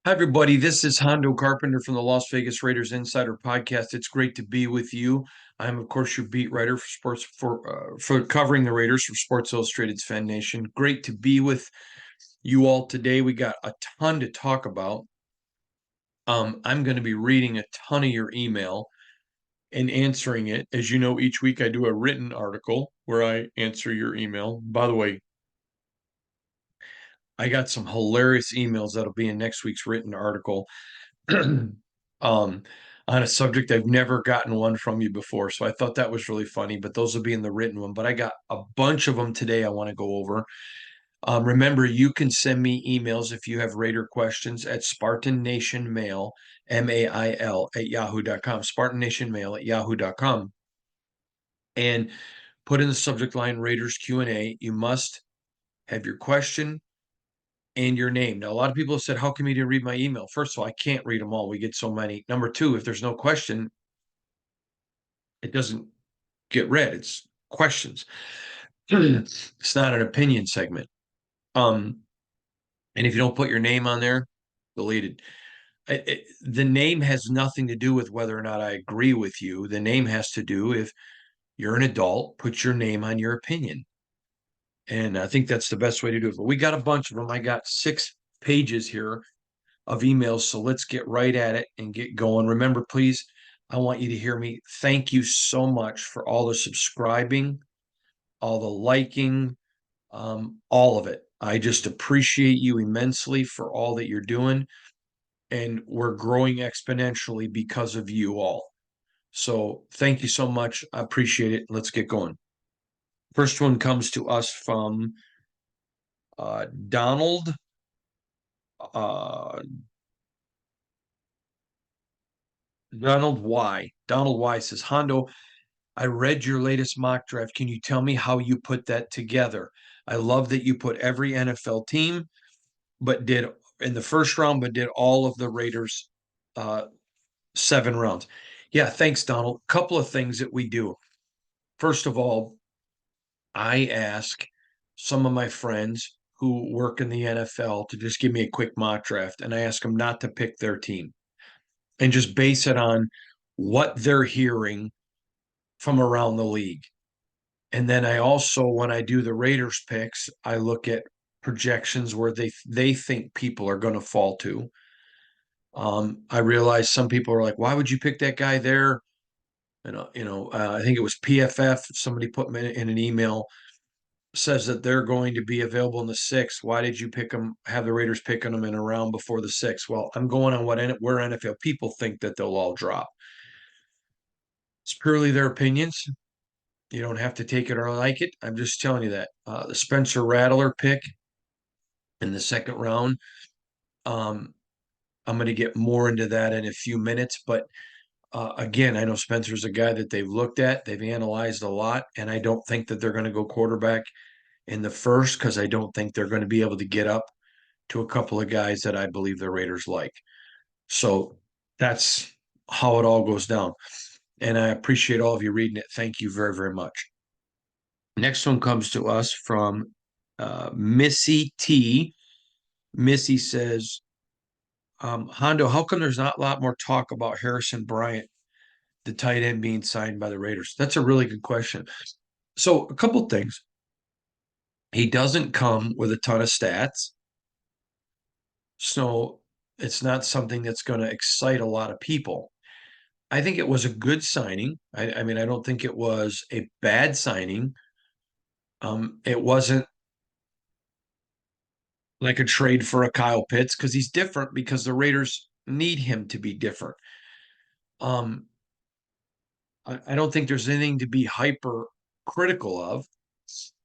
Hi, everybody. This is Hondo Carpenter from the Las Vegas Raiders Insider Podcast. It's great to be with you. I'm, of course, your beat writer for sports for covering the Raiders for Sports Illustrated's Fan Nation. Great to be with you all today. We got a ton to talk about. I'm going to be reading a ton of your email and answering it. As you know, each week I do a written article where I answer your email. By the way, I got some hilarious emails that'll be in next week's written article. On a subject I've never gotten one from you before. So I thought that was really funny, but those will be in the written one. But I got a bunch of them today I want to go over. Remember, you can send me emails if you have Raider questions at Spartan Nation Mail, MAIL, at yahoo.com, Spartan Nation Mail at yahoo.com. And put in the subject line Raiders Q&A. You must have your question and your name. Now, a lot of people have said, how come you didn't read my email? First of all, I can't read them all. We get so many. Number two, if there's no question, it doesn't get read. It's questions. It's not an opinion segment. And if you don't put your name on there, deleted. The name has nothing to do with whether or not I agree with you. The name has to do if you're an adult, put your name on your opinion. And I think that's the best way to do it. But we got a bunch of them. I got 6 pages here of emails. So let's get right at it and get going. Remember, please, I want you to hear me. Thank you so much for all the subscribing, all the liking, all of it. I just appreciate you immensely for all that you're doing. And we're growing exponentially because of you all. So thank you so much. I appreciate it. Let's get going. First one comes to us from Donald. Uh, Donald Y. Donald Y says, Hondo, I read your latest mock draft. Can you tell me how you put that together? I love that you put every NFL team, but did in the first round, but did all of the Raiders 7 rounds. Yeah, thanks, Donald. Couple of things that we do. First of all, I ask some of my friends who work in the NFL to just give me a quick mock draft, and I ask them not to pick their team and just base it on what they're hearing from around the league. And then I also, when I do the Raiders picks, I look at projections where they think people are going to fall to. I realize some people are like, "Why would you pick that guy there?" I think it was PFF. Somebody put me in an email says that they're going to be available in the sixth. Why did you pick them? Have the Raiders picking them in a round before the sixth? Well, I'm going on where NFL people think that they'll all drop. It's purely their opinions. You don't have to take it or like it. I'm just telling you that. The Spencer Rattler pick in the second round. Um, I'm going to get more into that in a few minutes. But again, I know Spencer's a guy that they've looked at, they've analyzed a lot, and I don't think that they're going to go quarterback in the first because I don't think they're going to be able to get up to a couple of guys that I believe the Raiders like. So that's how it all goes down. And I appreciate all of you reading it. Thank you very, very much. Next one comes to us from Missy T. Missy says, Hondo, how come there's not a lot more talk about Harrison Bryant, the tight end being signed by the Raiders? That's a really good question. So, a couple things. He doesn't come with a ton of stats. So, it's not something that's going to excite a lot of people. I think it was a good signing. I mean, I don't think it was a bad signing. It wasn't like a trade for a Kyle Pitts because he's different because the Raiders need him to be different. Um, I don't think there's anything to be hyper critical of.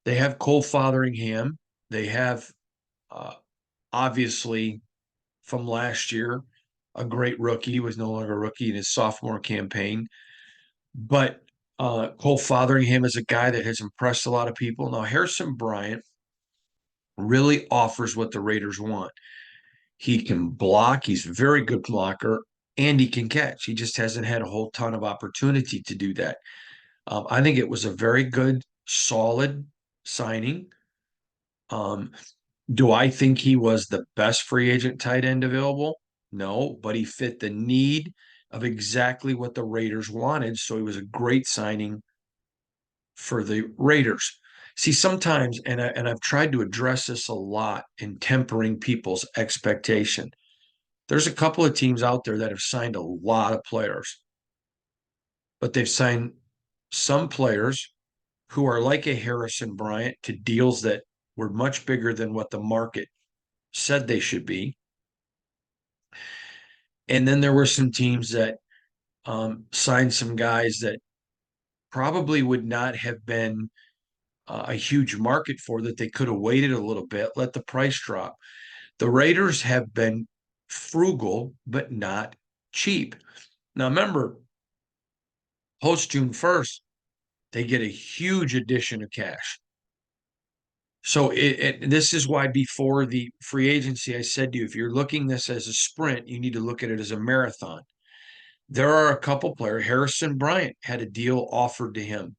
They have Cole Fotheringham. They have uh, obviously from last year a great rookie. He was no longer a rookie in his sophomore campaign, but Cole Fotheringham is a guy that has impressed a lot of people. Now Harrison Bryant really offers what the Raiders want. He can block. He's a very good blocker, and he can catch. He just hasn't had a whole ton of opportunity to do that. I think it was a very good, solid signing. Um, do I think he was the best free agent tight end available? No, but he fit the need of exactly what the Raiders wanted. So he was a great signing for the Raiders. See, sometimes, and I've tried to address this a lot in tempering people's expectation. There's a couple of teams out there that have signed a lot of players, but they've signed some players who are like a Harrison Bryant to deals that were much bigger than what the market said they should be. And then there were some teams that signed some guys that probably would not have been a huge market for, that they could have waited a little bit, let the price drop. The Raiders have been frugal, but not cheap. Now, remember, post June 1st, they get a huge addition of cash. So this is why before the free agency, I said to you, if you're looking this as a sprint, you need to look at it as a marathon. There are a couple players. Harrison Bryant had a deal offered to him.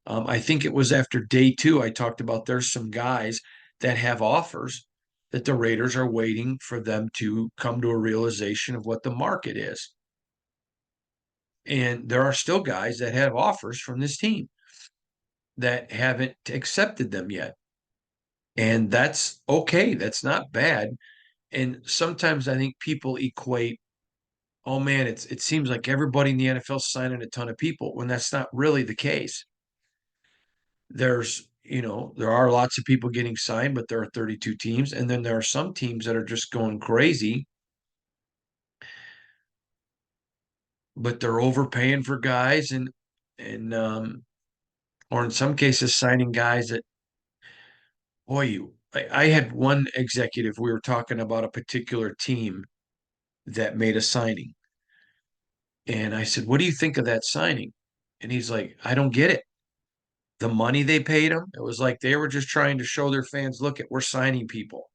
I think it was after day two, I talked about there's some guys that have offers that the Raiders are waiting for them to come to a realization of what the market is. And there are still guys that have offers from this team that haven't accepted them yet. And that's okay. That's not bad. And sometimes I think people equate, oh man, it seems like everybody in the NFL is signing a ton of people, when that's not really the case. There are lots of people getting signed, but there are 32 teams. And then there are some teams that are just going crazy, but they're overpaying for guys and or in some cases signing guys that, boy, I had one executive, we were talking about a particular team that made a signing. And I said, what do you think of that signing? And he's like, I don't get it. The money they paid him, it was like they were just trying to show their fans, look at, we're signing people.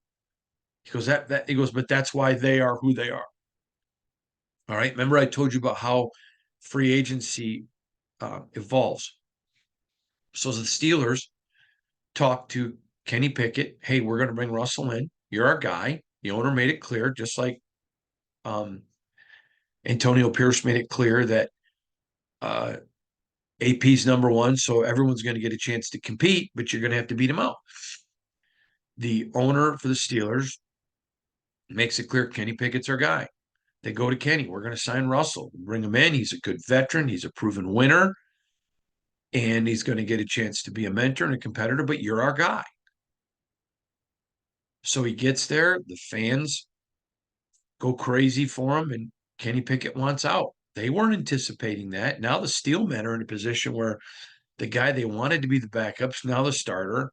He goes, he goes, but that's why they are who they are. All right. Remember, I told you about how free agency evolves. So the Steelers talked to Kenny Pickett. Hey, we're going to bring Russell in. You're our guy. The owner made it clear, just like um, Antonio Pierce made it clear that uh, AP's number one. So everyone's going to get a chance to compete, but you're going to have to beat him out. The owner for the Steelers makes it clear Kenny Pickett's our guy. They go to Kenny. We're going to sign Russell, bring him in. He's a good veteran. He's a proven winner, and he's going to get a chance to be a mentor and a competitor, but you're our guy. So he gets there. The fans go crazy for him, and Kenny Pickett wants out. They weren't anticipating that. Now the Steelmen are in a position where the guy they wanted to be the backup's now the starter.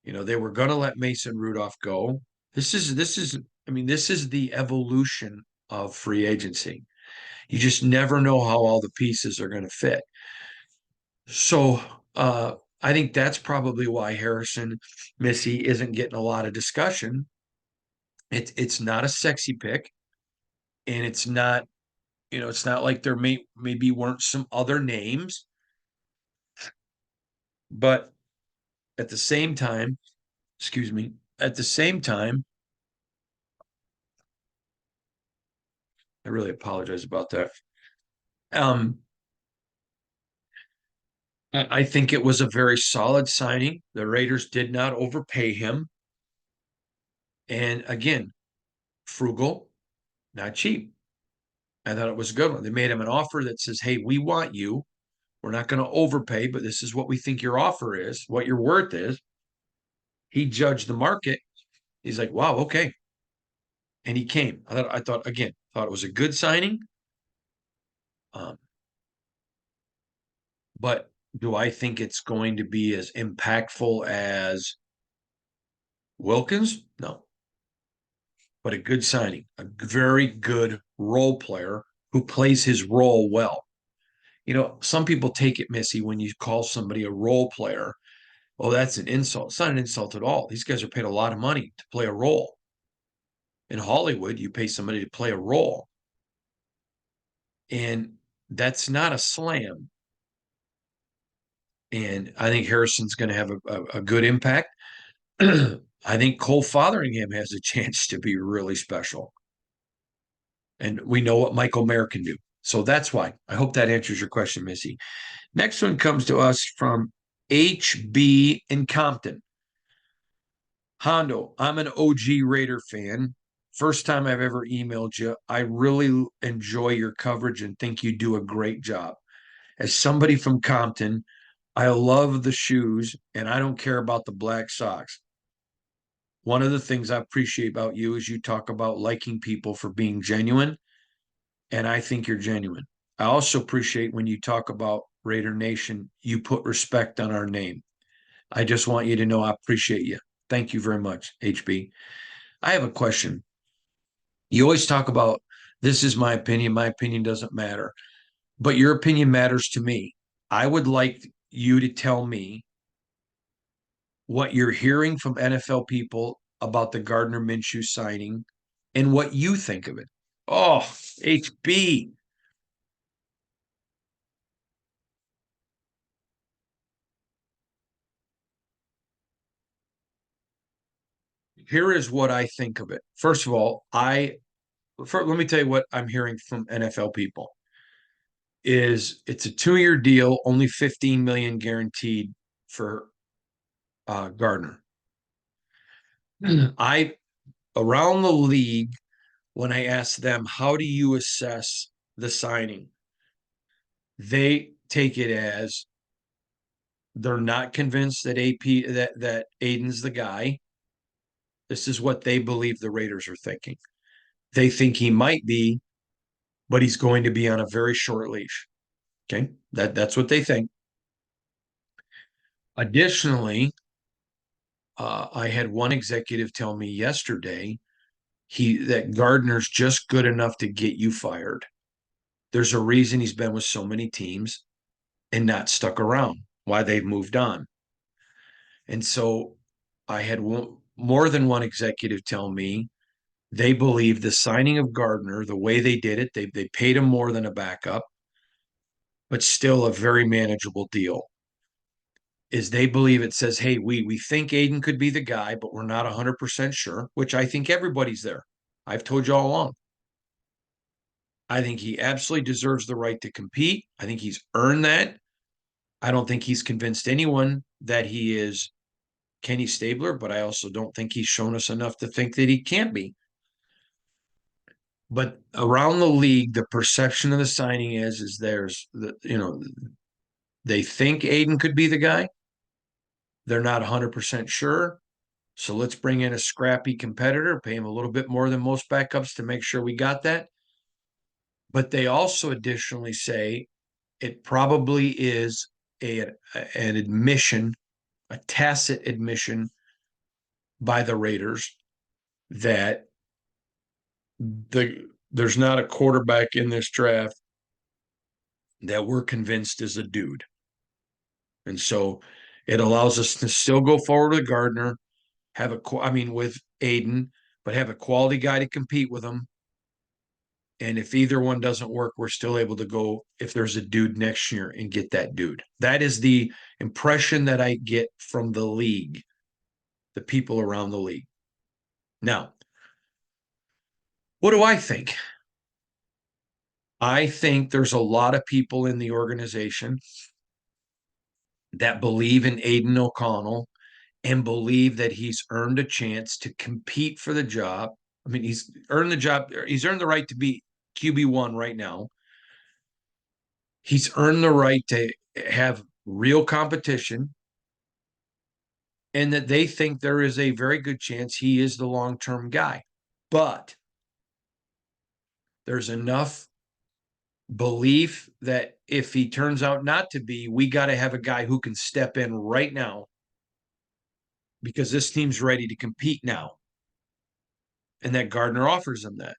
They were going to let Mason Rudolph go. This is the evolution of free agency. You just never know how all the pieces are going to fit. So I think that's probably why Harrison Missy isn't getting a lot of discussion. It's not a sexy pick, and it's not like there maybe weren't some other names, but at the same time, excuse me, at the same time, I really apologize about that. Um, I think it was a very solid signing. The Raiders did not overpay him. And again, frugal, not cheap. I thought it was a good one. They made him an offer that says, hey, we want you. We're not going to overpay, but this is what we think your offer is, what your worth is. He judged the market. He's like, wow, okay. And he came. I thought again, thought it was a good signing. Um, but do I think it's going to be as impactful as Wilkins? No. But a good signing, a very good role player who plays his role well. Some people take it, Missy, when you call somebody a role player. Oh, that's an insult. It's not an insult at all. These guys are paid a lot of money to play a role. In Hollywood, you pay somebody to play a role. And that's not a slam. And I think Harrison's going to have a good impact. I think Cole Fotheringham has a chance to be really special. And we know what Michael Mayer can do. So that's why. I hope that answers your question, Missy. Next one comes to us from HB in Compton. Hondo, I'm an OG Raider fan. First time I've ever emailed you. I really enjoy your coverage and think you do a great job. As somebody from Compton, I love the shoes and I don't care about the black socks. One of the things I appreciate about you is you talk about liking people for being genuine, and I think you're genuine. I also appreciate when you talk about Raider Nation, you put respect on our name. I just want you to know I appreciate you. Thank you very much, HB. I have a question. You always talk about this is my opinion doesn't matter, but your opinion matters to me. I would like you to tell me what you're hearing from NFL people about the Gardner Minshew signing and what you think of it. Oh, HB. Here is what I think of it. First of all, let me tell you what I'm hearing from NFL people is it's a 2-year deal, only 15 million guaranteed for Gardner. I around the league when I asked them how do you assess the signing, they take it as they're not convinced that AP that Aiden's the guy. This is what they believe the Raiders are thinking. They think he might be, but he's going to be on a very short leash. Okay, that's what they think. Additionally, I had one executive tell me yesterday he that Gardner's just good enough to get you fired. There's a reason he's been with so many teams and not stuck around. Why they've moved on. And so I had more than one executive tell me they believe the signing of Gardner, the way they did it, they paid him more than a backup, but still a very manageable deal. Is they believe it says, hey, we think Aiden could be the guy, but we're not 100% sure, which I think everybody's there. I've told you all along. I think he absolutely deserves the right to compete. I think he's earned that. I don't think he's convinced anyone that he is Kenny Stabler, but I also don't think he's shown us enough to think that he can't be. But around the league, the perception of the signing is there's they think Aiden could be the guy. They're not 100% sure. So let's bring in a scrappy competitor, pay him a little bit more than most backups to make sure we got that. But they also additionally say it probably is an admission, a tacit admission by the Raiders that there's not a quarterback in this draft that we're convinced is a dude. And so it allows us to still go forward with Gardner, with Aiden, but have a quality guy to compete with him. And if either one doesn't work, we're still able to go if there's a dude next year and get that dude. That is the impression that I get from the league, the people around the league. Now, what do I think? I think there's a lot of people in the organization that believe in Aiden O'Connell and believe that he's earned a chance to compete for the job. I mean, he's earned the job, he's earned the right to be QB1 right now. He's earned the right to have real competition, and that they think there is a very good chance he is the long-term guy. But there's enough belief that if he turns out not to be, we got to have a guy who can step in right now because this team's ready to compete now. And that Gardner offers them that.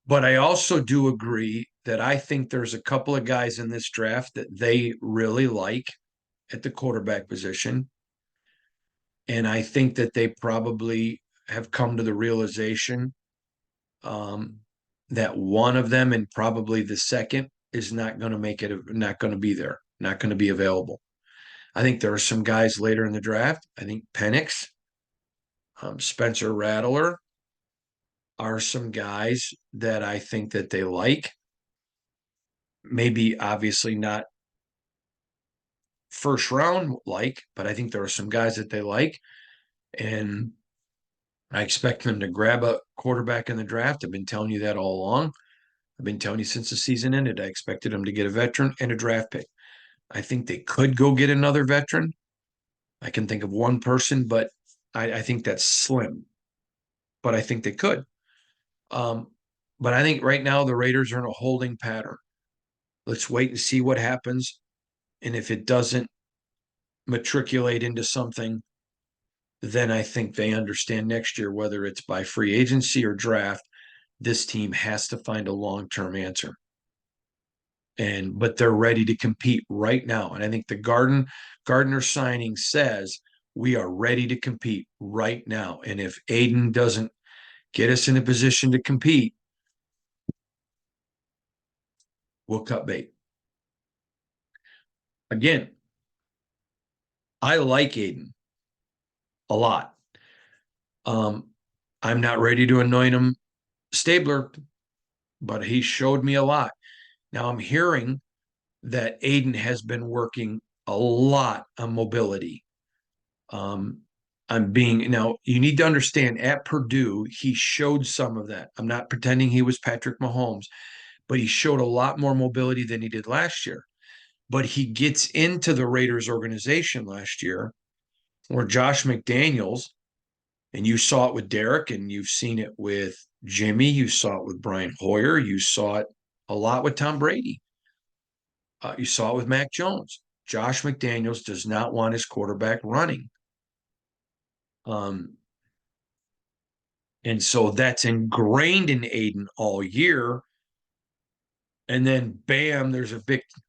But I also do agree that I think there's a couple of guys in this draft that they really like at the quarterback position. And I think that they probably have come to the realization um, that one of them and probably the second is not going to not going to be there, not going to be available. I think there are some guys later in the draft. I think Penix, Spencer Rattler, are some guys that I think that they like. Maybe obviously not first round like, but I think there are some guys that they like. And I expect them to grab a quarterback in the draft. I've been telling you that all along. I've been telling you since the season ended. I expected them to get a veteran and a draft pick. I think they could go get another veteran. I can think of one person, but I think that's slim. But I think they could. Um, but I think right now the Raiders are in a holding pattern. Let's wait and see what happens. And if it doesn't matriculate into something, then I think they understand next year, whether it's by free agency or draft, this team has to find a long-term answer. But they're ready to compete right now. And I think the Gardner signing says we are ready to compete right now. And if Aiden doesn't get us in a position to compete, we'll cut bait. Again, I like Aiden a lot. I'm not ready to anoint him Stabler, but he showed me a lot. Now I'm hearing that Aiden has been working a lot on mobility. Um, I'm being now, you need to understand at Purdue, he showed some of that. I'm not pretending he was Patrick Mahomes, but he showed a lot more mobility than he did last year. But he gets into the Raiders organization last year where Josh McDaniels, and you saw it with Derek, and you've seen it with Jimmy, you saw it with Brian Hoyer, you saw it a lot with Tom Brady. You saw it with Mac Jones. Josh McDaniels does not want his quarterback running. Um, and so that's ingrained in Aiden all year. And then bam, there's a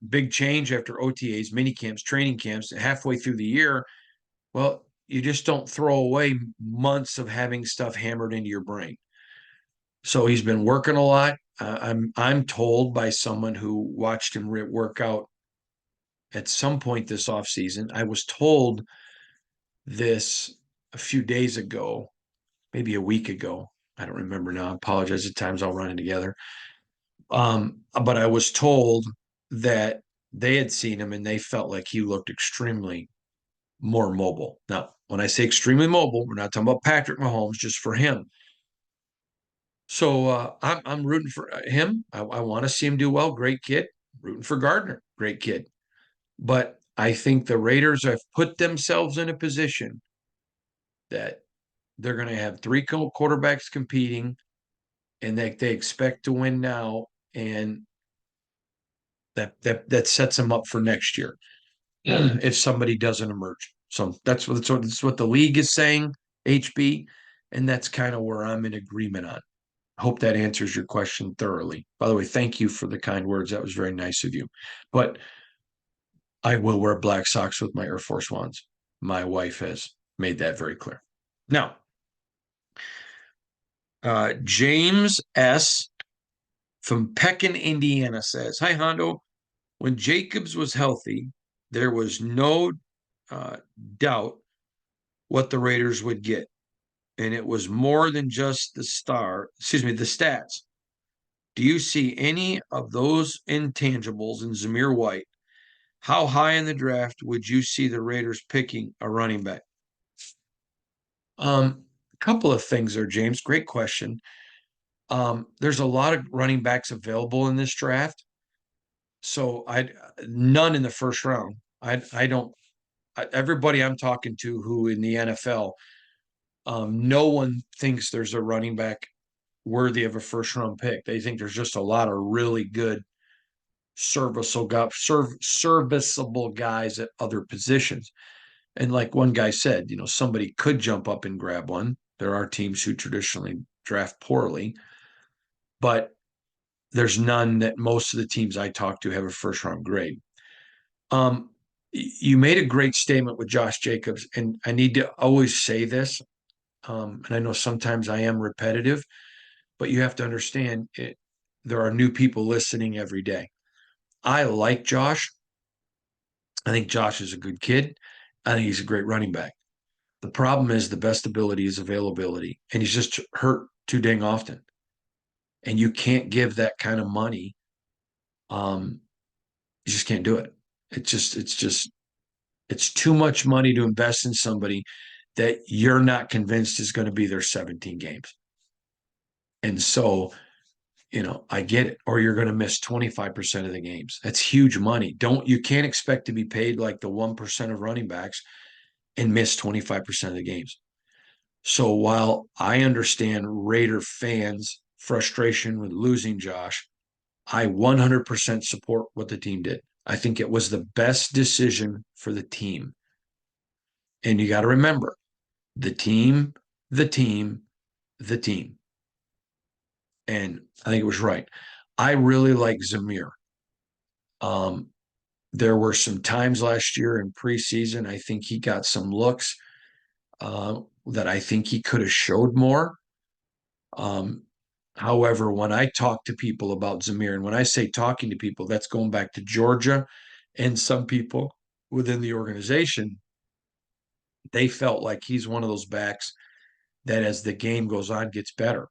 big change after OTAs, mini camps, training camps, halfway through the year. Well, you just don't throw away months of having stuff hammered into your brain. So he's been working a lot. I'm told by someone who watched him work out at some point this offseason. I was told this a few days ago, maybe a week ago. I don't remember now. I apologize. At times I'll run it together. But I was told that they had seen him and they felt like he looked extremely more mobile. Now, when I say extremely mobile, we're not talking about Patrick Mahomes, just for him. So I'm rooting for him. I want to see him do well. Great kid. Rooting for Gardner. Great kid. But I think the Raiders have put themselves in a position that they're going to have three quarterbacks competing, and that they expect to win now, and that sets them up for next year if somebody doesn't emerge. So that's what the league is saying, HB, and that's kind of where I'm in agreement on. Hope that answers your question thoroughly. By the way, thank you for the kind words. That was very nice of you. But I will wear black socks with my Air Force Ones. My wife has made that very clear. Now, James S. from Pekin, Indiana says, "Hi, Hondo. When Jacobs was healthy, there was no uh, doubt what the Raiders would get. And it was more than just the stats. Do you see any of those intangibles in Zamir White? How high in the draft would you see the Raiders picking a running back?" A couple of things there, James. Great question. There's a lot of running backs available in this draft. So I none in the first round. I don't everybody I'm talking to who in the NFL, no one thinks there's a running back worthy of a first round pick. They think there's just a lot of really good serviceable guys at other positions. And like one guy said, somebody could jump up and grab one. There are teams who traditionally draft poorly, but there's none that most of the teams I talk to have a first round grade. You made a great statement with Josh Jacobs, and I need to always say this. And I know sometimes I am repetitive, but you have to understand there are new people listening every day. I like Josh. I think Josh is a good kid. I think he's a great running back. The problem is the best ability is availability, and he's just hurt too dang often. And you can't give that kind of money. Um, you just can't do it. It's too much money to invest in somebody that you're not convinced is going to be there 17 games. And so, I get it. Or you're going to miss 25% of the games. That's huge money. You can't expect to be paid like the 1% of running backs and miss 25% of the games. So while I understand Raider fans' frustration with losing Josh, I 100% support what the team did. I think it was the best decision for the team. And you got to remember the team, the team, the team. And I think it was right. I really like Zamir. Um, there were some times last year in preseason, I think he got some looks that I think he could have showed more. Um, However, when I talk to people about Zamir, and when I say talking to people, that's going back to Georgia and some people within the organization, they felt like he's one of those backs that as the game goes on gets better.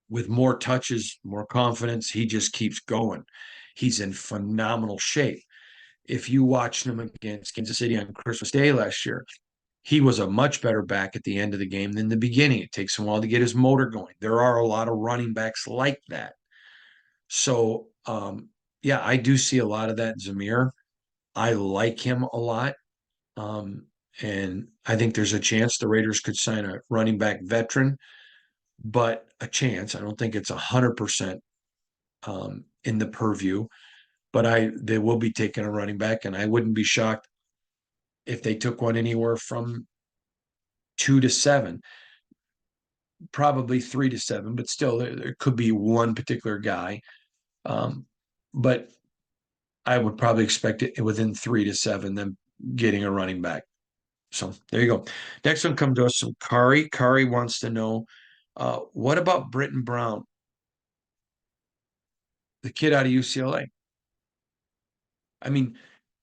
With more touches, more confidence, he just keeps going. He's in phenomenal shape. If you watched him against Kansas City on Christmas Day last year, he was a much better back at the end of the game than the beginning. It takes him a while to get his motor going. There are a lot of running backs like that. So, yeah, I do see a lot of that in Zamir. I like him a lot. Um, and I think there's a chance the Raiders could sign a running back veteran, but a chance. I don't think it's 100% in the purview, but they will be taking a running back, and I wouldn't be shocked if they took one anywhere from 2 to 7, probably 3 to 7, but still there could be one particular guy. Um, but I would probably expect it within 3 to 7, them getting a running back. So there you go. Next one comes to us from Kari. Kari wants to know, what about Britton Brown, the kid out of UCLA? I mean,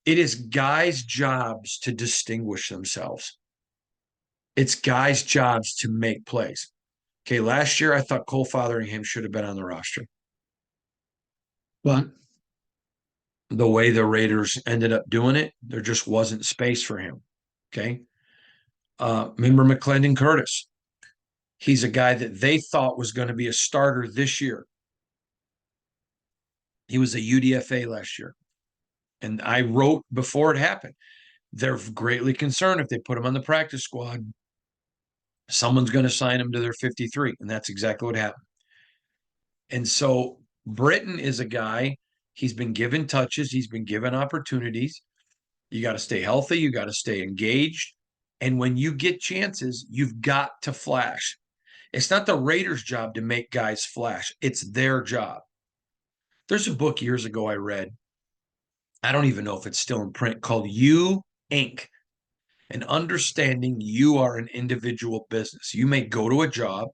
it is guys' jobs to distinguish themselves. It's guys' jobs to make plays. Okay, last year I thought Cole Fotheringham should have been on the roster. But the way the Raiders ended up doing it, there just wasn't space for him. Okay. Remember McClendon Curtis? He's a guy that they thought was going to be a starter this year. He was a UDFA last year. And I wrote before it happened, they're greatly concerned if they put him on the practice squad, someone's going to sign him to their 53. And that's exactly what happened. And so Britton is a guy, he's been given touches, he's been given opportunities. You got to stay healthy, you got to stay engaged. And when you get chances, you've got to flash. It's not the Raiders' job to make guys flash, it's their job. There's a book years ago I read. I don't even know if it's still in print, called You Inc. And understanding you are an individual business. You may go to a job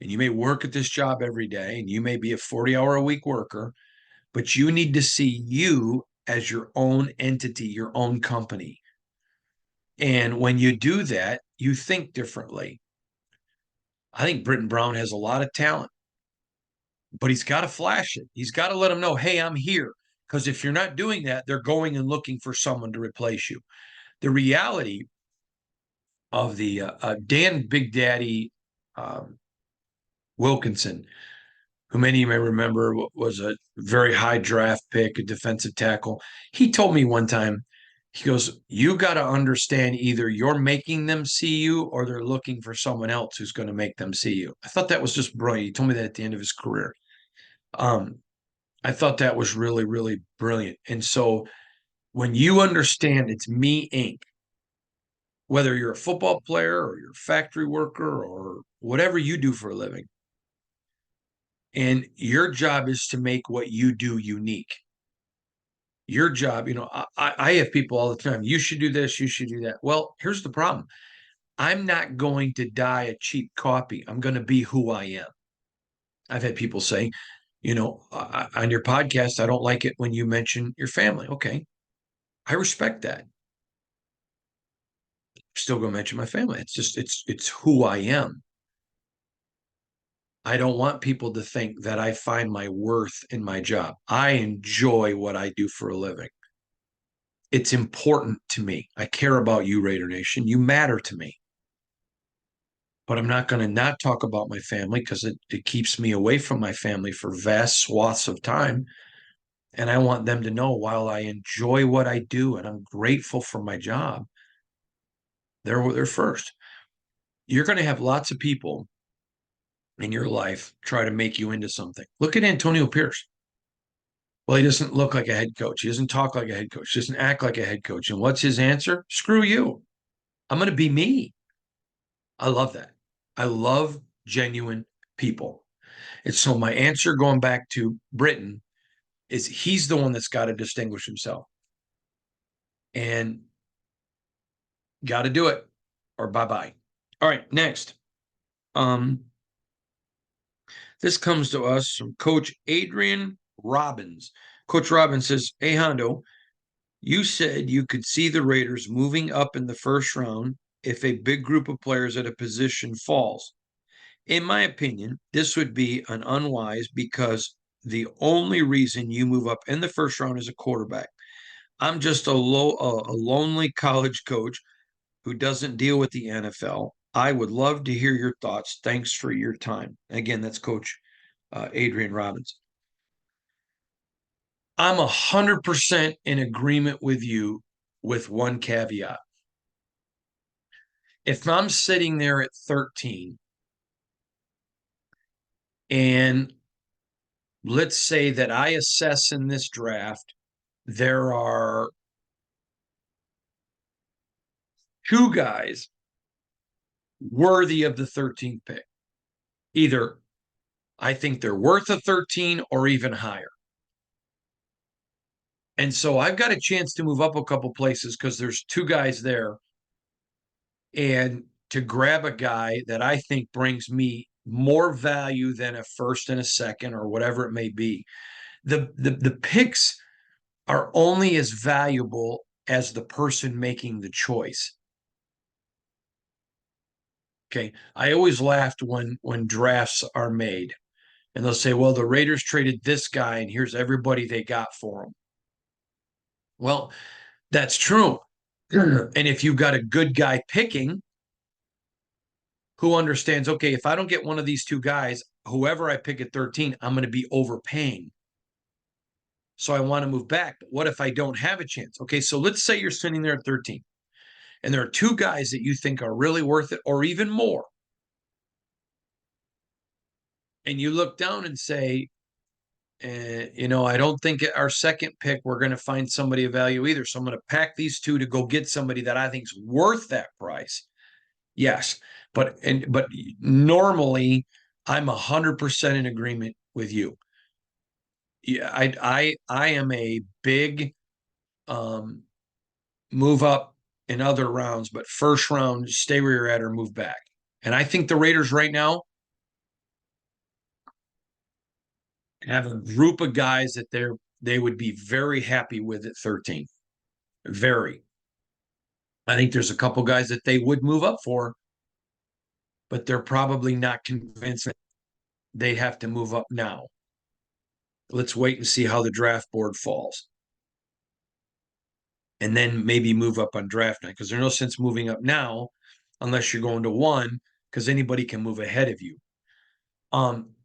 and you may work at this job every day and you may be a 40-hour-a-week worker, but you need to see you as your own entity, your own company. And when you do that, you think differently. I think Britton Brown has a lot of talent, but he's got to flash it. He's got to let them know, hey, I'm here. Because if you're not doing that, they're going and looking for someone to replace you. The reality of the Dan Big Daddy um, Wilkinson, who many of you may remember was a very high draft pick, a defensive tackle. He told me one time, he goes, you got to understand either you're making them see you or they're looking for someone else who's going to make them see you. I thought that was just brilliant. He told me that at the end of his career. Um, I thought that was really, really brilliant. And so when you understand it's me, Inc., whether you're a football player or you're a factory worker or whatever you do for a living, and your job is to make what you do unique. Your job, I have people all the time, you should do this, you should do that. Well, here's the problem. I'm not going to die a cheap copy. I'm going to be who I am. I've had people say, on your podcast, I don't like it when you mention your family. Okay. I respect that. I'm still going to mention my family. It's just, it's who I am. I don't want people to think that I find my worth in my job. I enjoy what I do for a living. It's important to me. I care about you, Raider Nation. You matter to me. But I'm not going to not talk about my family because it keeps me away from my family for vast swaths of time. And I want them to know while I enjoy what I do and I'm grateful for my job, they're first. You're going to have lots of people in your life try to make you into something. Look at Antonio Pierce. Well, he doesn't look like a head coach. He doesn't talk like a head coach. He doesn't act like a head coach. And what's his answer? Screw you. I'm going to be me. I love that. I love genuine people. And so my answer going back to Britain is he's the one that's got to distinguish himself and got to do it or bye-bye. All right, next. This comes to us from Coach Adrian Robbins. Coach Robbins says, hey, Hondo, you said you could see the Raiders moving up in the first round if a big group of players at a position falls. In my opinion, this would be an unwise because the only reason you move up in the first round is a quarterback. I'm just a lonely college coach who doesn't deal with the NFL. I would love to hear your thoughts. Thanks for your time. Again, that's Coach Adrian Robbins. I'm 100% in agreement with you with one caveat. If I'm sitting there at 13 and let's say that I assess in this draft, there are two guys worthy of the 13th pick. Either I think they're worth a 13 or even higher. And so I've got a chance to move up a couple places because there's two guys there. And to grab a guy that I think brings me more value than a first and a second or whatever it may be. The picks are only as valuable as the person making the choice. Okay. I always laughed when drafts are made and they'll say, well, the Raiders traded this guy and here's everybody they got for him. Well, that's true. And if you've got a good guy picking who understands, okay, if I don't get one of these two guys, whoever I pick at 13, I'm going to be overpaying. So I want to move back. But what if I don't have a chance? Okay, so let's say you're sitting there at 13 and there are two guys that you think are really worth it or even more. And you look down and say, I don't think at our second pick we're going to find somebody of value either. So I'm going to pack these two to go get somebody that I think is worth that price. Yes, but normally I'm 100% in agreement with you. Yeah, I am a big move up in other rounds, but first round, stay where you're at or move back. And I think the Raiders right now have a group of guys that they would be very happy with at 13. Very. I think there's a couple guys that they would move up for, but they're probably not convinced that they have to move up now. Let's wait and see how the draft board falls. And then maybe move up on draft night because there's no sense moving up now unless you're going to one because anybody can move ahead of you.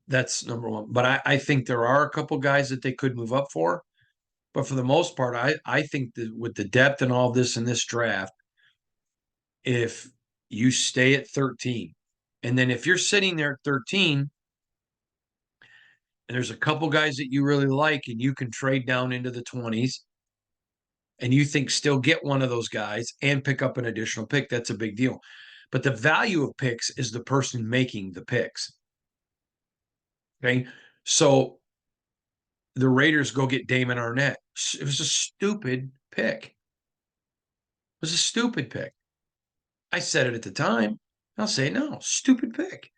That's number one. But I think there are a couple guys that they could move up for. But for the most part, I think that with the depth and all this in this draft, if you stay at 13, and then if you're sitting there at 13, and there's a couple guys that you really like, and you can trade down into the 20s, and you think still get one of those guys and pick up an additional pick, that's a big deal. But the value of picks is the person making the picks. Okay. So the Raiders go get Damon Arnett. It was a stupid pick. It was a stupid pick. I said it at the time. I'll say it now. Stupid pick.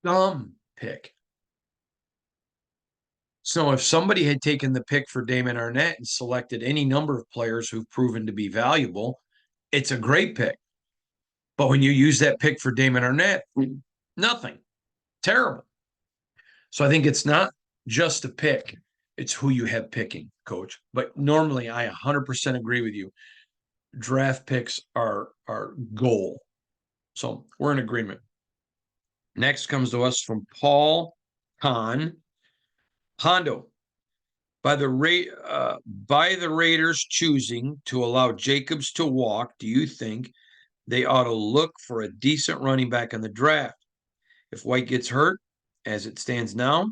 Dumb pick. So if somebody had taken the pick for Damon Arnett and selected any number of players who've proven to be valuable, it's a great pick. But when you use that pick for Damon Arnett, Nothing. Terrible. So I think it's not just a pick, it's who you have picking, coach. But normally I 100% agree with you. Draft picks are goal. So we're in agreement. Next comes to us from Paul Kahn. Hondo, by the Raiders choosing to allow Jacobs to walk, do you think they ought to look for a decent running back in the draft? If White gets hurt, as it stands now,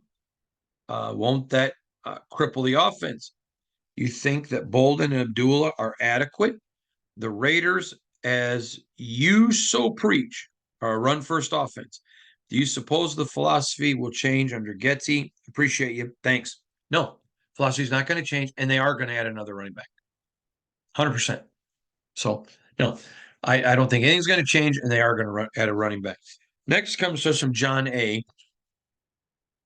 won't that cripple the offense? You think that Bolden and Abdullah are adequate? The Raiders, as you so preach, are a run first offense. Do you suppose the philosophy will change under Getsy? Appreciate you. Thanks. No, philosophy is not going to change, and they are going to add another running back. 100%. So, no, I don't think anything's going to change, and they are going to add a running back. Next comes to us from John A.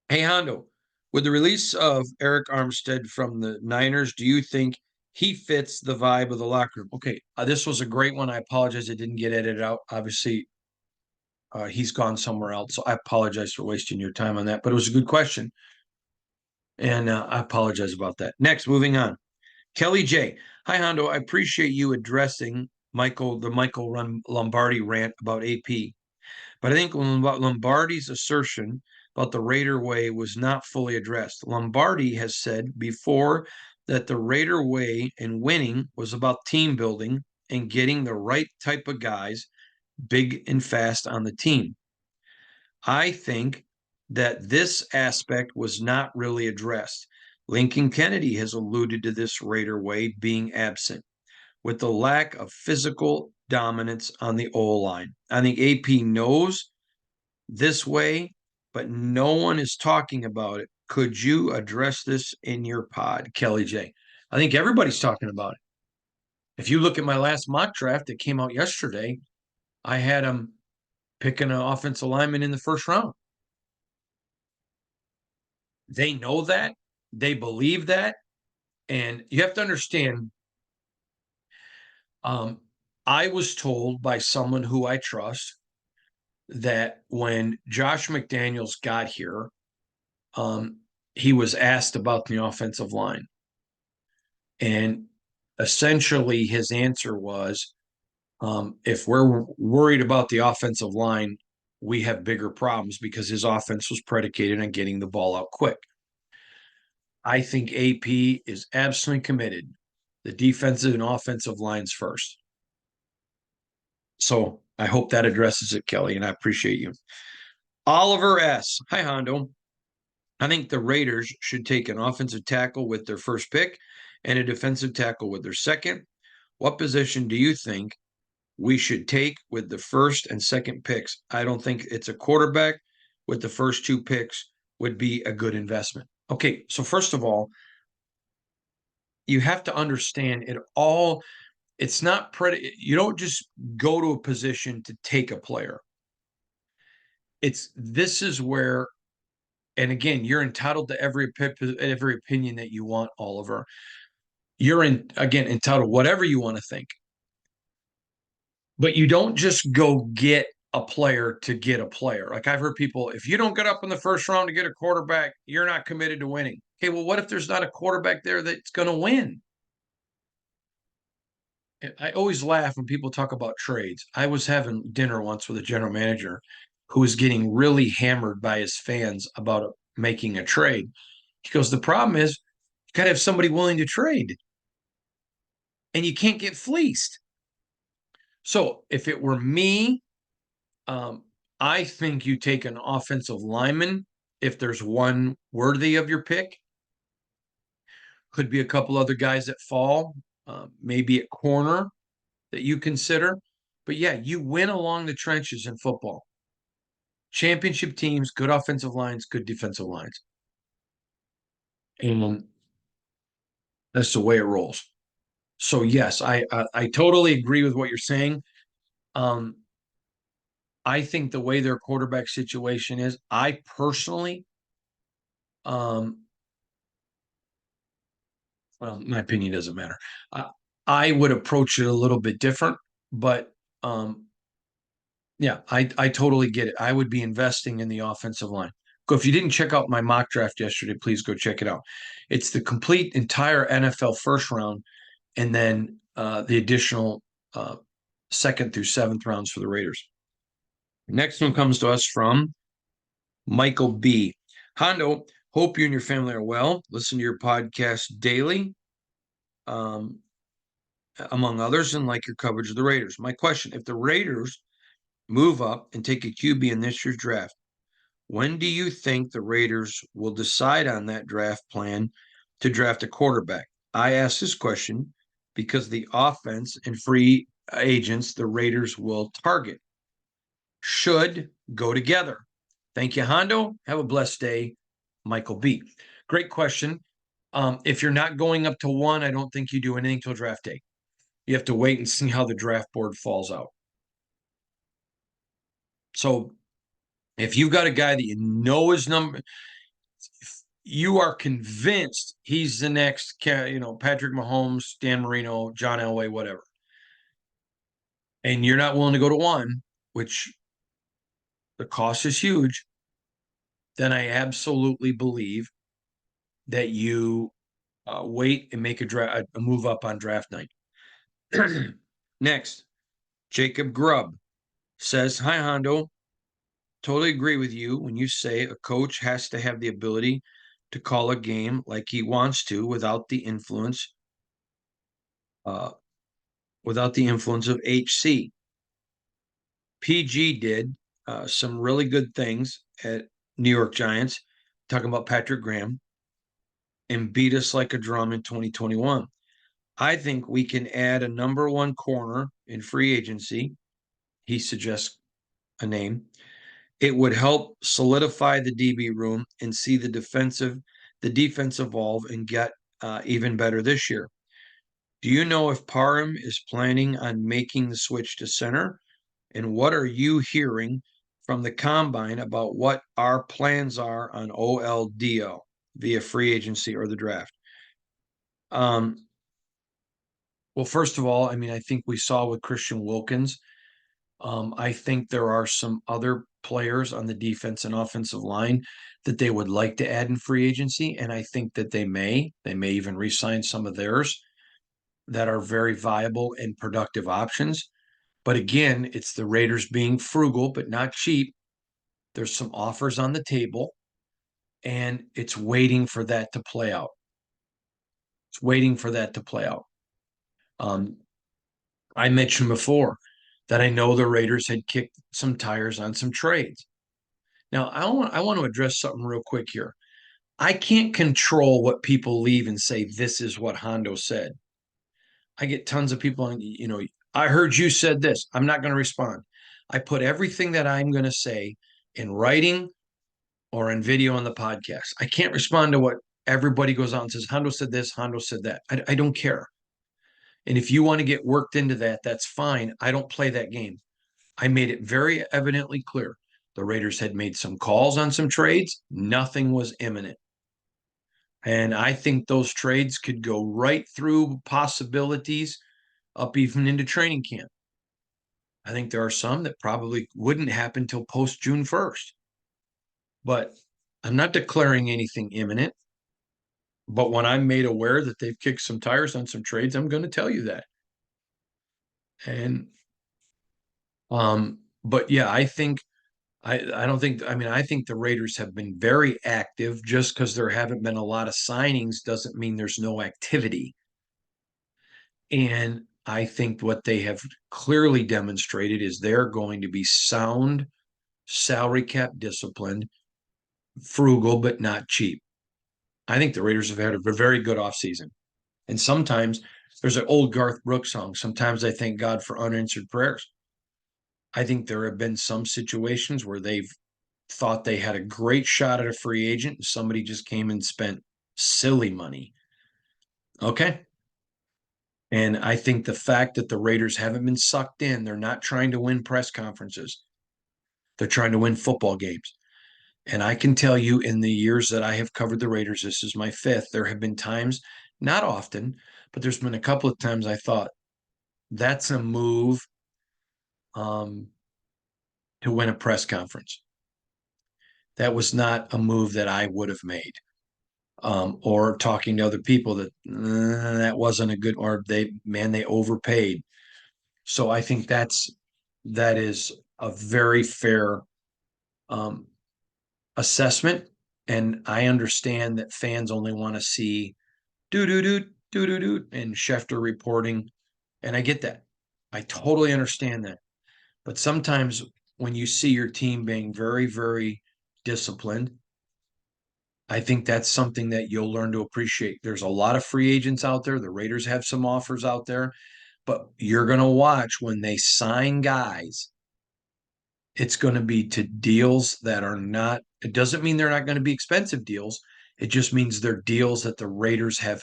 Hey, Hondo, with the release of Eric Armstead from the Niners, do you think he fits the vibe of the locker room? Okay, this was a great one. I apologize it didn't get edited out. Obviously, he's gone somewhere else, so I apologize for wasting your time on that. But it was a good question, and I apologize about that. Next, moving on. Kelly J. Hi, Hondo. I appreciate you addressing the Michael Lombardi rant about AP. But I think Lombardi's assertion about the Raider way was not fully addressed. Lombardi has said before that the Raider way in winning was about team building and getting the right type of guys big and fast on the team. I think that this aspect was not really addressed. Lincoln Kennedy has alluded to this Raider way being absent with the lack of physical dominance on the O line. I think AP knows this way, but no one is talking about it. Could you address this in your pod, Kelly J? I think everybody's talking about it. If you look at my last mock draft that came out yesterday, I had him picking an offensive lineman in the first round. They know that, they believe that, and you have to understand. I was told by someone who I trust that when Josh McDaniels got here, he was asked about the offensive line. And essentially, his answer was if we're worried about the offensive line, we have bigger problems because his offense was predicated on getting the ball out quick. I think AP is absolutely committed. The defensive and offensive lines first. So I hope that addresses it, Kelly, and I appreciate you. Oliver S. Hi, Hondo. I think the Raiders should take an offensive tackle with their first pick and a defensive tackle with their second. What position do you think we should take with the first and second picks? I don't think it's a quarterback with the first two picks would be a good investment. Okay, so first of all, you have to understand it's not you don't just go to a position to take a player. This is where, and again, you're entitled to every opinion that you want, Oliver. You're entitled to whatever you want to think. But you don't just go get a player to get a player. Like I've heard people, if you don't get up in the first round to get a quarterback, you're not committed to winning. Okay, well, what if there's not a quarterback there that's going to win? I always laugh when people talk about trades. I was having dinner once with a general manager who was getting really hammered by his fans about making a trade. He goes, the problem is you got to have somebody willing to trade, and you can't get fleeced. So if it were me, I think you take an offensive lineman if there's one worthy of your pick. Could be a couple other guys that fall, maybe at corner that you consider. But yeah, you win along the trenches in football. Championship teams, good offensive lines, good defensive lines. And that's the way it rolls. So yes, I totally agree with what you're saying. I think the way their quarterback situation is, I personally, well, my opinion doesn't matter. I would approach it a little bit different, but Yeah, I totally get it. I would be investing in the offensive line. Go if you didn't check out my mock draft yesterday, please go check it out. It's the complete entire NFL first round, and then the additional second through seventh rounds for the Raiders. Next one comes to us from Michael B. Hondo, hope you and your family are well. Listen to your podcast daily, um, among others, and like your coverage of the Raiders. My question: if the Raiders move up and take a QB in this year's draft, when do you think the Raiders will decide on that draft plan to draft a quarterback? I ask this question because the offense and free agents the Raiders will target should go together. Thank you, Hondo. Have a blessed day, Michael B. Great question. If you're not going up to one, I don't think you do anything till draft day. You have to wait and see how the draft board falls out. So if you've got a guy that you know his number, you are convinced he's the next, Patrick Mahomes, Dan Marino, John Elway, whatever, and you're not willing to go to one, which the cost is huge, then I absolutely believe that you wait and make a move up on draft night. Next, Jacob Grubb says, "Hi Hondo, totally agree with you when you say a coach has to have the ability to call a game like he wants to uh, without the influence of HC. PG did some really good things at New York Giants, talking about Patrick Graham, and beat us like a drum in 2021. I think we can add a number one corner in free agency." He suggests a name. "It would help solidify the DB room and see the defense evolve and get even better this year. Do you know if Parham is planning on making the switch to center? And what are you hearing from the combine about what our plans are on OLDO via free agency or the draft?" Um, well, first of all, I mean, I think we saw with Christian Wilkins. I think there are some other players on the defense and offensive line that they would like to add in free agency, and I think that they may even re-sign some of theirs that are very viable and productive options. But again, it's the Raiders being frugal but not cheap. There's some offers on the table, and it's waiting for that to play out. It's waiting for that to play out. Um, I mentioned before that I know the Raiders had kicked some tires on some trades. Now, I want to address something real quick here. I can't control what people leave and say, this is what Hondo said. I get tons of people on, I heard you said this. I'm not going to respond. I put everything that I'm going to say in writing or in video on the podcast. I can't respond to what everybody goes out and says, Hondo said this, Hondo said that. I don't care. And if you want to get worked into that, that's fine. I don't play that game. I made it very evidently clear. The Raiders had made some calls on some trades. Nothing was imminent. And I think those trades could go right through possibilities up even into training camp. I think there are some that probably wouldn't happen until post June 1st. But I'm not declaring anything imminent. But when I'm made aware that they've kicked some tires on some trades, I'm going to tell you that. And but yeah, I don't think, I mean, I think the Raiders have been very active. Just because there haven't been a lot of signings doesn't mean there's no activity. And I think what they have clearly demonstrated is they're going to be sound, salary cap disciplined, frugal, but not cheap. I think the Raiders have had a very good offseason. And sometimes there's an old Garth Brooks song. Sometimes I thank God for unanswered prayers. I think there have been some situations where they've thought they had a great shot at a free agent and somebody just came and spent silly money. Okay. And I think the fact that the Raiders haven't been sucked in, they're not trying to win press conferences. They're trying to win football games. And I can tell you in the years that I have covered the Raiders, this is my fifth, there have been times, not often, but there's been a couple of times I thought that's a move to win a press conference. That was not a move that I would have made. Or talking to other people that that wasn't a good, or they overpaid. So I think that is a very fair um, assessment. And I understand that fans only want to see do do do do do do and Schefter reporting, and I get that. I totally understand that. But sometimes when you see your team being very, very disciplined, I think that's something that you'll learn to appreciate. There's a lot of free agents out there. The Raiders have some offers out there, but you're going to watch when they sign guys, it's going to be to deals that are not, it doesn't mean they're not going to be expensive deals. It just means they're deals that the Raiders have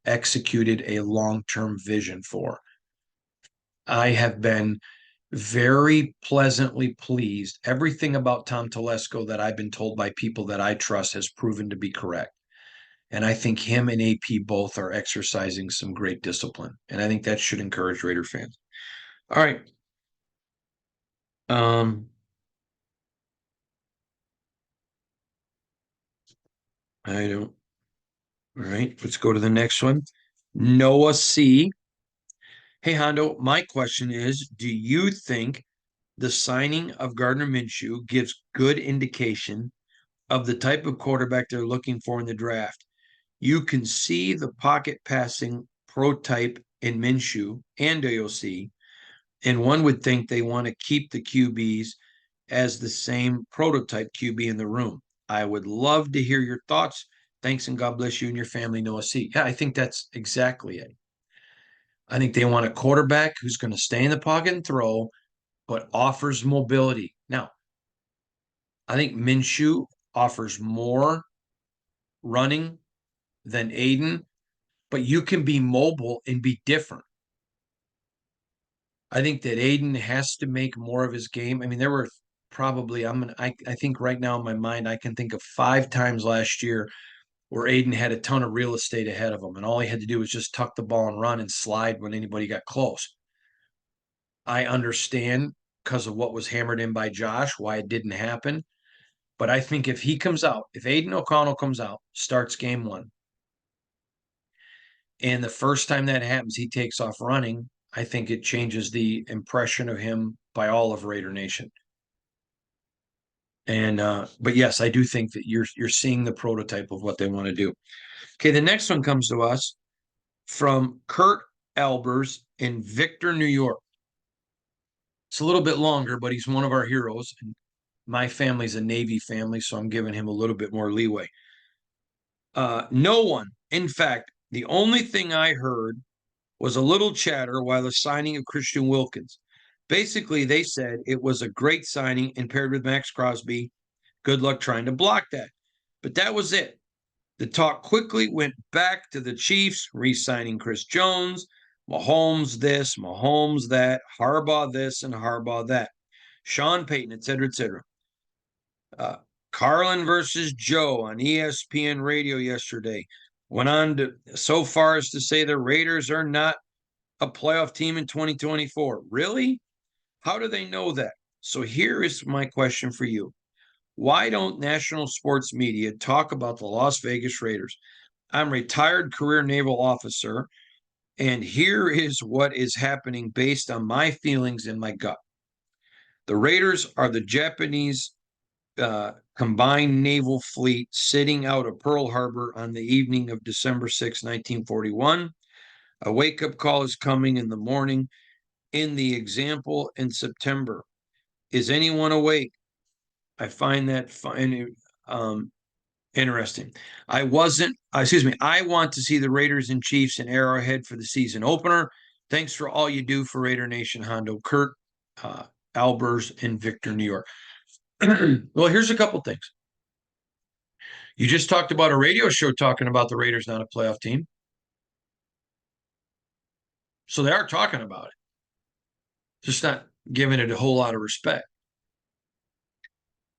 executed a long-term vision for. I have been very pleasantly pleased. Everything about Tom Telesco that I've been told by people that I trust has proven to be correct. And I think him and AP both are exercising some great discipline. And I think that should encourage Raider fans. All right. I don't. All right. Let's go to the next one. Noah C. Hey, Hondo, my question is, do you think the signing of Gardner Minshew gives good indication of the type of quarterback they're looking for in the draft? You can see the pocket passing prototype in Minshew and AOC, and one would think they want to keep the QBs as the same prototype QB in the room. I would love to hear your thoughts. Thanks, and God bless you and your family, Noah C. Yeah, I think that's exactly it. I think they want a quarterback who's going to stay in the pocket and throw, but offers mobility. Now, I think Minshew offers more running than Aiden, but you can be mobile and be different. I think that Aiden has to make more of his game. I mean, there were probably I think right now in my mind I can think of 5 times last year where Aiden had a ton of real estate ahead of him, and all he had to do was just tuck the ball and run and slide when anybody got close. I understand because of what was hammered in by Josh why it didn't happen, but I think if he comes out, if Aiden O'Connell comes out, starts game one, and the first time that happens, he takes off running, I think it changes the impression of him by all of Raider Nation. And but yes, I do think that you're seeing the prototype of what they want to do. Okay, the next one comes to us from Kurt Albers in Victor, New York. It's a little bit longer, but he's one of our heroes. And my family's a Navy family, so I'm giving him a little bit more leeway. No one, in fact, the only thing I heard was a little chatter while the signing of Christian Wilkins. Basically, they said it was a great signing and paired with Max Crosby. Good luck trying to block that. But that was it. The talk quickly went back to the Chiefs re-signing Chris Jones, Mahomes this, Mahomes that, Harbaugh this, and Harbaugh that, Sean Payton, et cetera, et cetera. Carlin versus Joe on ESPN radio yesterday went on to so far as to say the Raiders are not a playoff team in 2024. Really? How do they know that? So here is my question for you. Why don't national sports media talk about the Las Vegas Raiders? I'm a retired career naval officer, and here is what is happening based on my feelings in my gut. The Raiders are the Japanese combined naval fleet sitting out of Pearl Harbor on the evening of December 6, 1941. A wake-up call is coming in the morning. In the example in September, is anyone awake? I find that interesting. I want to see the Raiders and Chiefs in Arrowhead for the season opener. Thanks for all you do for Raider Nation, Hondo. Kurt Albers in Victor, New York. Well, here's a couple things. You just talked about a radio show talking about the Raiders not a playoff team. So they are talking about it, just not giving it a whole lot of respect.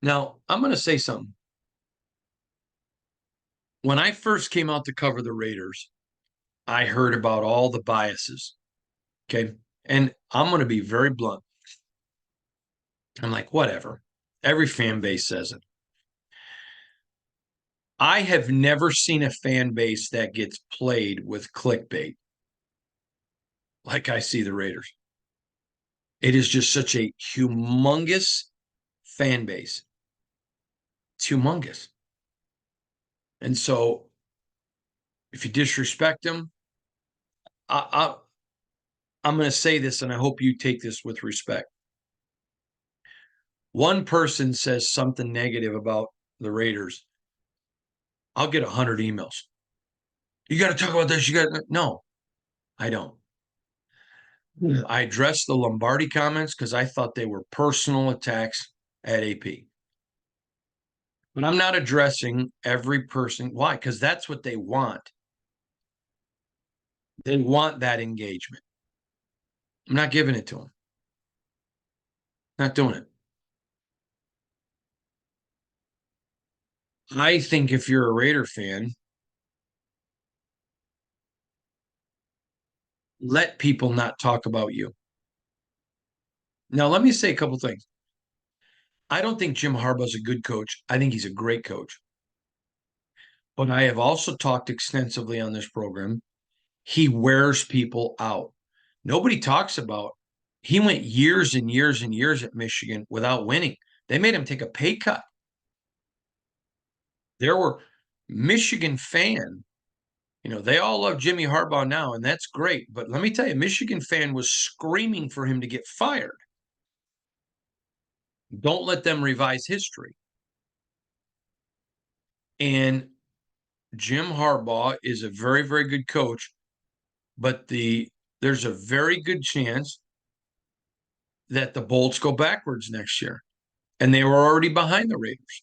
Now, I'm going to say something. When I first came out to cover the Raiders, I heard about all the biases. Okay. And I'm going to be very blunt. I'm like, whatever. Every fan base says it. I have never seen a fan base that gets played with clickbait like I see the Raiders. It is just such a humongous fan base. It's humongous. And so if you disrespect them, I, I'm going to say this, and I hope you take this with respect. One person says something negative about the Raiders, I'll get 100 emails. You got to talk about this. You got to. No, I don't. I addressed the Lombardi comments because I thought they were personal attacks at AP. But I'm not addressing every person. Why? Because that's what they want. They want that engagement. I'm not giving it to them. Not doing it. I think if you're a Raider fan, let people not talk about you. Now, let me say a couple things. I don't think Jim Harbaugh's a good coach. I think he's a great coach. But I have also talked extensively on this program. He wears people out. Nobody talks about he went years and years and years at Michigan without winning. They made him take a pay cut. There were Michigan fan, they all love Jimmy Harbaugh now, and that's great. But let me tell you, Michigan fan was screaming for him to get fired. Don't let them revise history. And Jim Harbaugh is a very, very good coach, but there's a very good chance that the Bolts go backwards next year. And they were already behind the Raiders.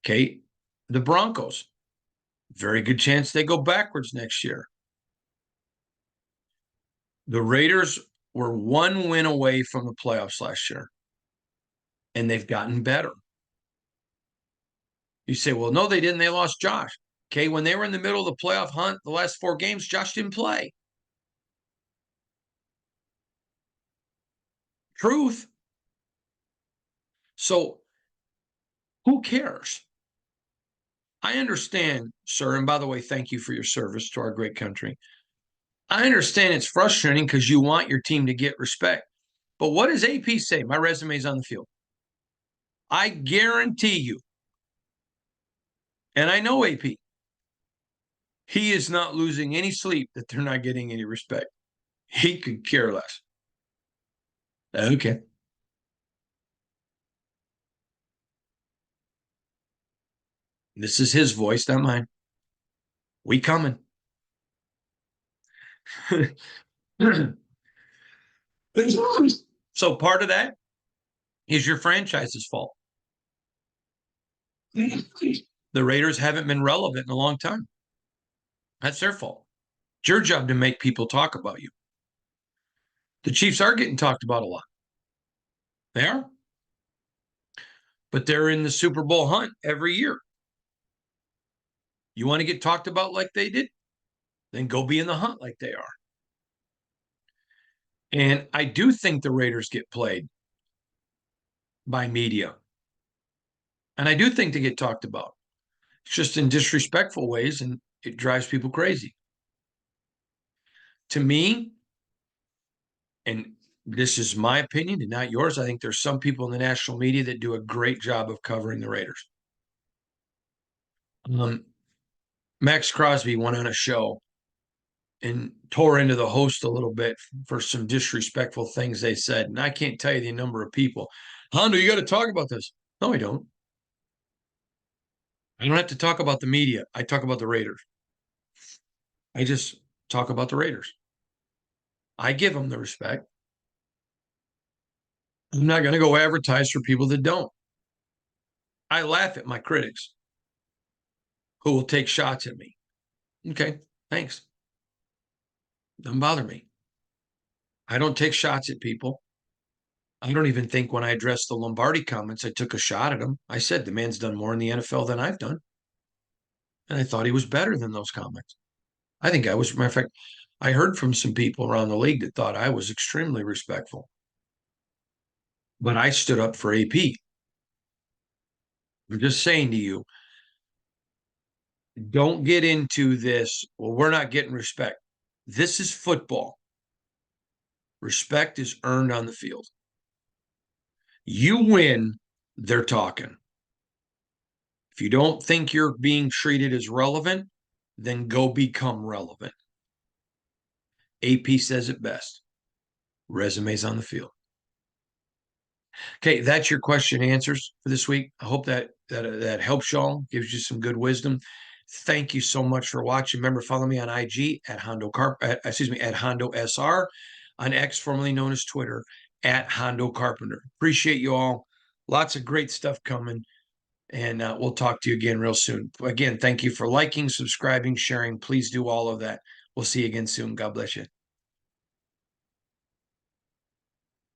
Okay. The Broncos, very good chance they go backwards next year. The Raiders were one win away from the playoffs last year, and they've gotten better. You say, well, no, they didn't. They lost Josh. Okay. When they were in the middle of the playoff hunt, the last 4 games, Josh didn't play. Truth. So who cares? I understand, sir. And by the way, thank you for your service to our great country. I understand it's frustrating because you want your team to get respect. But what does AP say? My resume is on the field. I guarantee you, and I know AP, he is not losing any sleep that they're not getting any respect. He could care less. Okay. This is his voice, not mine. We coming. So part of that is your franchise's fault. The Raiders haven't been relevant in a long time. That's their fault. It's your job to make people talk about you. The Chiefs are getting talked about a lot. They are. But they're in the Super Bowl hunt every year. You want to get talked about like they did? Then go be in the hunt like they are. And I do think the Raiders get played by media. And I do think they get talked about. It's just in disrespectful ways, and it drives people crazy. To me, and this is my opinion and not yours, I think there's some people in the national media that do a great job of covering the Raiders. Max Crosby went on a show and tore into the host a little bit for some disrespectful things they said. And I can't tell you the number of people. Hondo, you got to talk about this. No, I don't. I don't have to talk about the media. I talk about the Raiders. I just talk about the Raiders. I give them the respect. I'm not going to go advertise for people that don't. I laugh at my critics who will take shots at me. Okay, thanks. Doesn't bother me. I don't take shots at people. I don't even think when I addressed the Lombardi comments, I took a shot at him. I said the man's done more in the NFL than I've done. And I thought he was better than those comments. I think I was, matter of fact, I heard from some people around the league that thought I was extremely respectful. but I stood up for AP. I'm just saying to you, don't get into this. Well, we're not getting respect. This is football. Respect is earned on the field. You win, they're talking. If you don't think you're being treated as relevant, then go become relevant. AP says it best. Resumes on the field. Okay, that's your question and answers for this week. I hope that helps y'all, gives you some good wisdom. Thank you so much for watching. Remember, follow me on IG at at Hondo SR, on X, formerly known as Twitter, at Hondo Carpenter. Appreciate you all. Lots of great stuff coming, and we'll talk to you again real soon. Again, thank you for liking, subscribing, sharing. Please do all of that. We'll see you again soon. God bless you.